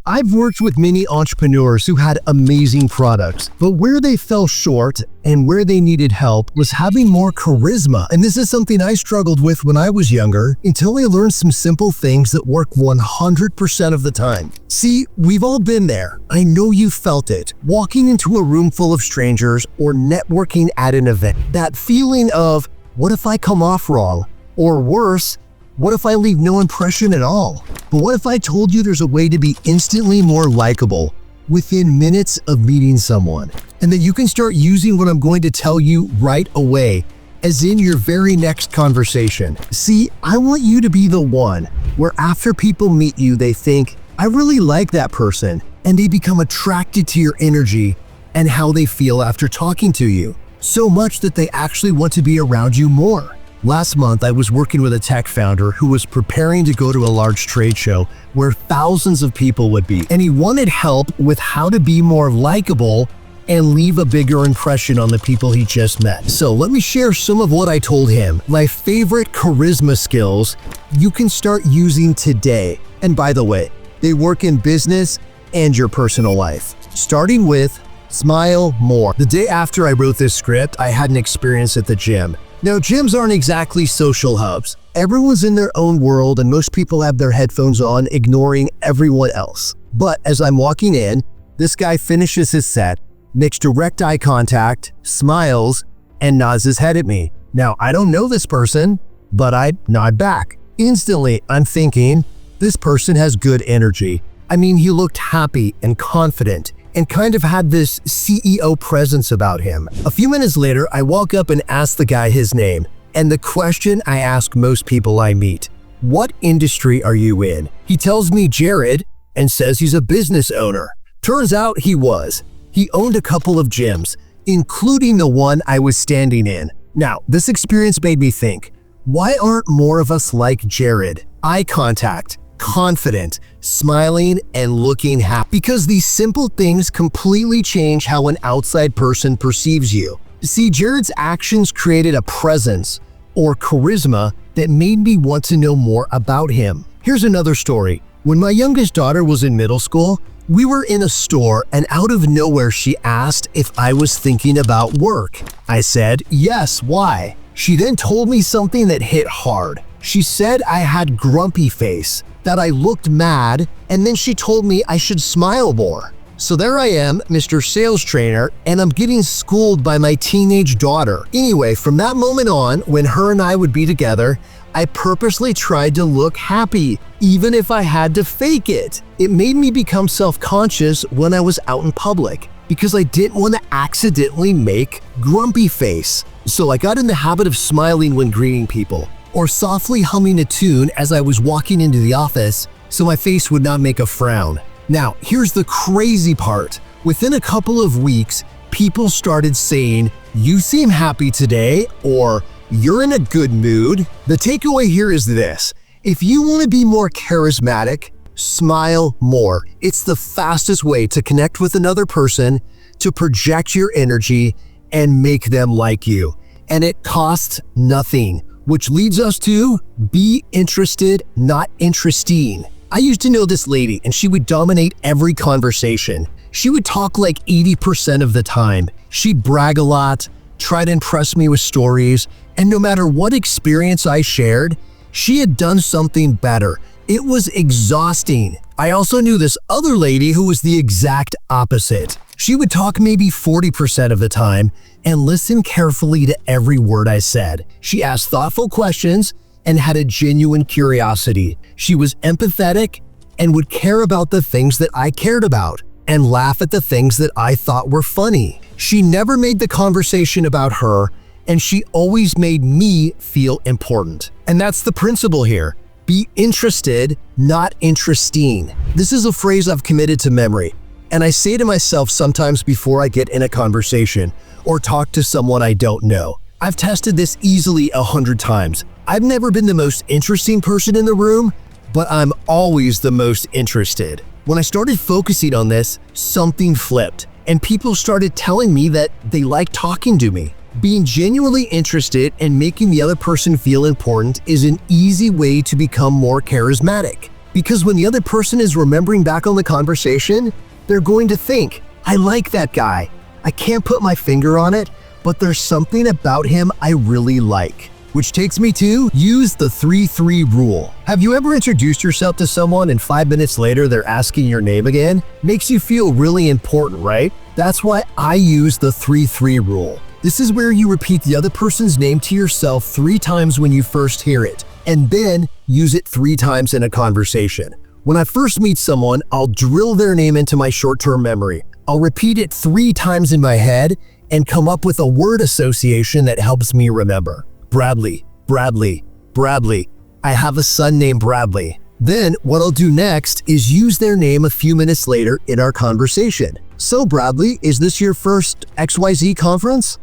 I've worked with many entrepreneurs who had amazing products, but where they fell short and where they needed help was having more charisma. And this is something I struggled with when I was younger until I learned some simple things that work 100% of the time. See, we've all been there. I know you felt it. Walking into a room full of strangers or networking at an event. That feeling of, what if I come off wrong? Or worse, what if I leave no impression at all? But what if I told you there's a way to be instantly more likable within minutes of meeting someone? And that you can start using what I'm going to tell you right away, as in your very next conversation. See, I want you to be the one where after people meet you, they think, I really like that person, and they become attracted to your energy and how they feel after talking to you, so much that they actually want to be around you more. Last month, I was working with a tech founder who was preparing to go to a large trade show where thousands of people would be, and he wanted help with how to be more likable and leave a bigger impression on the people he just met. So let me share some of what I told him. My favorite charisma skills you can start using today. And by the way, they work in business and your personal life. Starting with smile more. The day after I wrote this script, I had an experience at the gym. Now, gyms aren't exactly social hubs. Everyone's in their own world and most people have their headphones on, ignoring everyone else. But as I'm walking in, this guy finishes his set, makes direct eye contact, smiles, and nods his head at me. Now, I don't know this person, but I nod back. Instantly, I'm thinking, this person has good energy. I mean, he looked happy and confident, and kind of had this CEO presence about him. A few minutes later, I walk up and ask the guy his name, and the question I ask most people I meet, what industry are you in? He tells me Jared and says he's a business owner. Turns out he was. He owned a couple of gyms, including the one I was standing in. Now, this experience made me think, why aren't more of us like Jared? Eye contact, confident, smiling, and looking happy. Because these simple things completely change how an outside person perceives you. See, Jared's actions created a presence or charisma that made me want to know more about him. Here's another story. When my youngest daughter was in middle school, we were in a store and out of nowhere she asked if I was thinking about work. I said, yes, why? She then told me something that hit hard. She said I had grumpy face, that I looked mad, and then she told me I should smile more. So there I am, Mr. Sales Trainer, and I'm getting schooled by my teenage daughter. Anyway, from that moment on, when her and I would be together, I purposely tried to look happy, even if I had to fake it. It made me become self-conscious when I was out in public, because I didn't want to accidentally make grumpy face. So I got in the habit of smiling when greeting people, or softly humming a tune as I was walking into the office so my face would not make a frown. Now, here's the crazy part. Within a couple of weeks, people started saying, you seem happy today, or you're in a good mood. The takeaway here is this. If you want to be more charismatic, smile more. It's the fastest way to connect with another person, to project your energy, and make them like you. And it costs nothing. Which leads us to be interested, not interesting. I used to know this lady and she would dominate every conversation. She would talk like 80% of the time. She'd brag a lot, try to impress me with stories, and no matter what experience I shared, she had done something better. It was exhausting. I also knew this other lady who was the exact opposite. She would talk maybe 40% of the time and listen carefully to every word I said. She asked thoughtful questions and had a genuine curiosity. She was empathetic and would care about the things that I cared about and laugh at the things that I thought were funny. She never made the conversation about her, and she always made me feel important. And that's the principle here. Be interested, not interesting. This is a phrase I've committed to memory, and I say to myself sometimes before I get in a conversation or talk to someone I don't know. I've tested this easily 100 times. I've never been the most interesting person in the room, but I'm always the most interested. When I started focusing on this, something flipped, and people started telling me that they like talking to me. Being genuinely interested and making the other person feel important is an easy way to become more charismatic. Because when the other person is remembering back on the conversation, they're going to think, I like that guy. I can't put my finger on it, but there's something about him I really like. Which takes me to use the 3-3 rule. Have you ever introduced yourself to someone and 5 minutes later they're asking your name again? Makes you feel really important, right? That's why I use the 3-3 rule. This is where you repeat the other person's name to yourself 3 times when you first hear it, and then use it 3 times in a conversation. When I first meet someone, I'll drill their name into my short-term memory. I'll repeat it 3 times in my head and come up with a word association that helps me remember. Bradley, Bradley, Bradley. I have a son named Bradley. Then what I'll do next is use their name a few minutes later in our conversation. So Bradley, is this your first XYZ conference?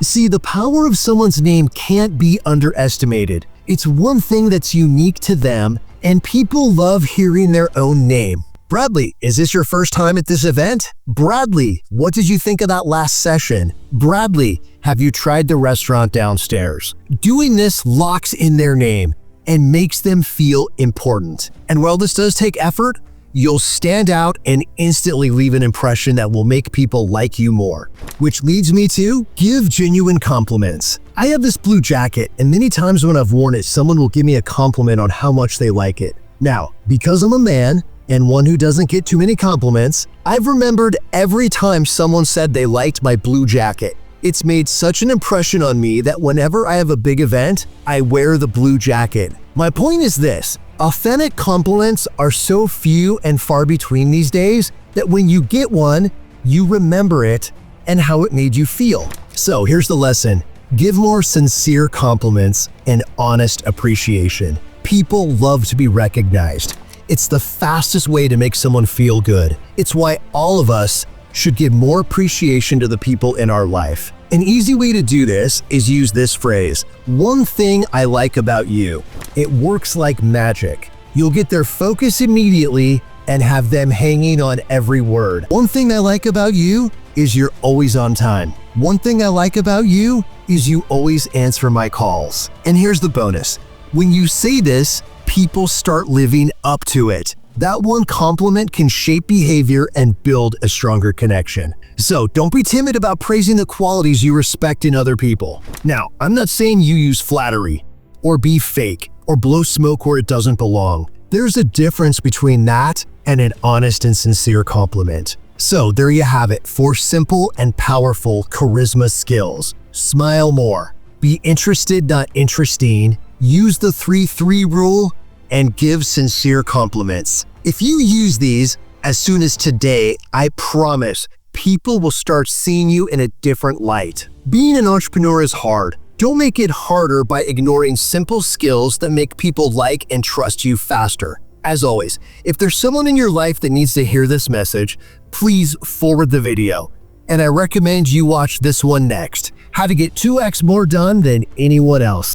See, the power of someone's name can't be underestimated. It's one thing that's unique to them, and people love hearing their own name. Bradley, is this your first time at this event? Bradley, what did you think of that last session? Bradley, have you tried the restaurant downstairs? Doing this locks in their name and makes them feel important. And while this does take effort, you'll stand out and instantly leave an impression that will make people like you more. Which leads me to give genuine compliments. I have this blue jacket, and many times when I've worn it, someone will give me a compliment on how much they like it. Now, because I'm a man, and one who doesn't get too many compliments, I've remembered every time someone said they liked my blue jacket. It's made such an impression on me that whenever I have a big event, I wear the blue jacket. My point is this: authentic compliments are so few and far between these days that when you get one, you remember it and how it made you feel. So here's the lesson: give more sincere compliments and honest appreciation. People love to be recognized. It's the fastest way to make someone feel good. It's why all of us should give more appreciation to the people in our life. An easy way to do this is use this phrase: one thing I like about you. It works like magic. You'll get their focus immediately and have them hanging on every word. One thing I like about you is you're always on time. One thing I like about you is you always answer my calls. And here's the bonus: when you say this, people start living up to it. That one compliment can shape behavior and build a stronger connection. So don't be timid about praising the qualities you respect in other people. Now, I'm not saying you use flattery, or be fake, or blow smoke where it doesn't belong. There's a difference between that and an honest and sincere compliment. So there you have it, 4 simple and powerful charisma skills. Smile more. Be interested, not interesting. Use the 3-3 rule, and give sincere compliments. If you use these as soon as today, I promise people will start seeing you in a different light. Being an entrepreneur is hard. Don't make it harder by ignoring simple skills that make people like and trust you faster. As always, if there's someone in your life that needs to hear this message, please forward the video. And I recommend you watch this one next: how to get 2x more done than anyone else.